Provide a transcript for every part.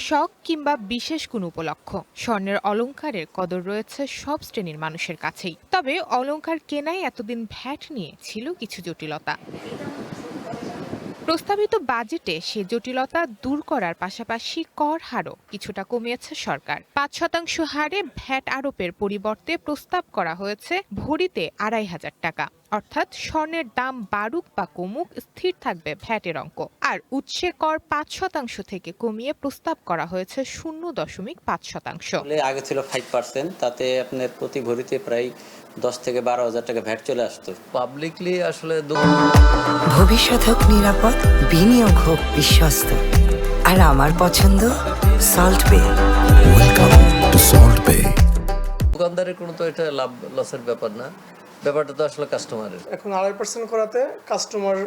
শখ কিংবা বিশেষ কোনো উপলক্ষ, স্বর্ণের অলংকারের কদর রয়েছে সব শ্রেণীর মানুষের কাছেই। তবে অলংকার কেনায় এতদিন ভ্যাট নিয়ে ছিল কিছু জটিলতা। প্রস্তাবিত বাজেটে সে জটিলতা দূর করার পাশাপাশি কর হারও কিছুটা কমিয়েছে সরকার। ৫% হারে ভ্যাট আরোপের পরিবর্তে প্রস্তাব করা হয়েছে ভরিতে ২৫০০ টাকা। অর্থাৎ স্বর্ণের দাম বাড়ুক বা কমুক, স্থির থাকবে ভ্যাটের অঙ্ক। আর উৎসে কর ৫% থেকে কমিয়ে প্রস্তাব করা হয়েছে ০.৫%। আগে ছিল 5%, তাতে আপনার প্রতি ভরিতে প্রায় ১০ থেকে ১২,০০০ টাকা ভ্যাট চলে আসতো। পাবলিকলি আসলে ভবিষ্যৎ হোক নিরাপদ, বিনিয়োগ হোক বিশ্বস্ত, আর আমার পছন্দ সল্ট বে। ওয়েলকাম টু সল্ট বে। দোকানদারের কোনো তো এটা লাভ লসের ব্যাপার না, ব্যাপারটা তো আসলে কাস্টমারের। এখন ২.৫% করাতে কাস্টমার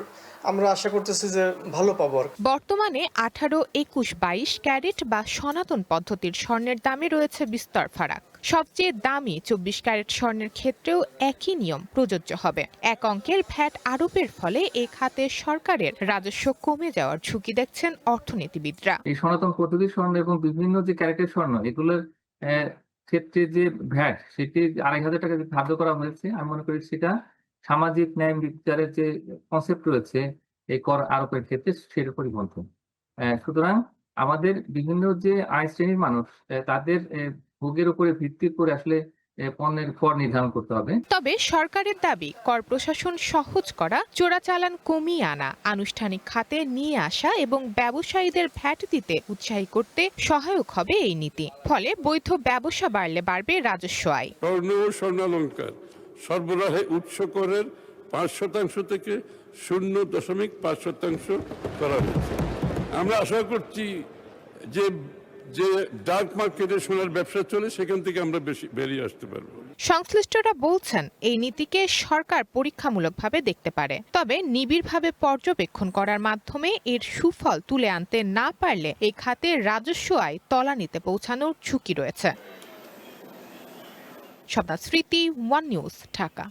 আমরা আশা করতেছি যে ভালো পাবো। বর্তমানে ১৮, ২১, ২২ ক্যারেট বা সনাতন পদ্ধতির স্বর্ণের দামে রয়েছে বিস্তর ফারাক। সবচেয়ে দামি ২৪ ক্যারেট স্বর্ণের ক্ষেত্রেও একই নিয়ম প্রযোজ্য হবে। এক অঙ্কের ভ্যাট আরোপের ফলে এ খাতে সরকারের রাজস্ব কমে যাওয়ার ঝুঁকি দেখছেন অর্থনীতিবিদরা। এই সনাতন পদ্ধতির স্বর্ণ এবং বিভিন্ন যে ক্যারেটের স্বর্ণ, এগুলোর ক্ষেত্রে যে ভ্যাট, সেটি ২৫০০ টাকা ধার্য করা হয়েছে। আমি মনে করি সেটা সামাজিক ন্যায় বিচারের যে কনসেপ্ট রয়েছে এই কর আরোপের ক্ষেত্রে সের পরিপন্থী। সুতরাং আমাদের বিভিন্ন যে আয় শ্রেণীর মানুষ, তাদের ভোগের উপরে ভিত্তি করে আসলে পণ্যের কর নির্ধারণ করতে হবে। তবে সরকারের দাবি, কর প্রশাসন সহজ করা, চোরাচালান কমিয়ে আনা, আনুষ্ঠানিক খাতে নিয়ে আসা এবং ব্যবসায়ীদের ভ্যাট দিতে উৎসাহী করতে সহায়ক হবে এই নীতি। ফলে বৈধ ব্যবসা বাড়লে বাড়বে রাজস্ব আয়। স্বর্ণ ও স্বর্ণালংকার সরবরাহে উৎস করের ৫% থেকে ০.৫% করা হয়েছে। আমরা আশা করছি যে ডার্ক মার্কেটে সোনার ব্যবসা চলে, সেখান থেকে আমরা বেরিয়ে আসতে পারবো। সংশ্লিষ্টরা বলছেন, এই নীতিকে সরকার পরীক্ষামূলকভাবে দেখতে পারে। তবে নিবিড়ভাবে পর্যবেক্ষণ করার মাধ্যমে এর সুফল তুলে আনতে না পারলে এই খাতে রাজস্ব আয় তলানিতে পৌঁছানোর ঝুঁকি রয়েছে। স্বপ্না স্মৃতি, ওয়ান নিউজ, ঢাকা।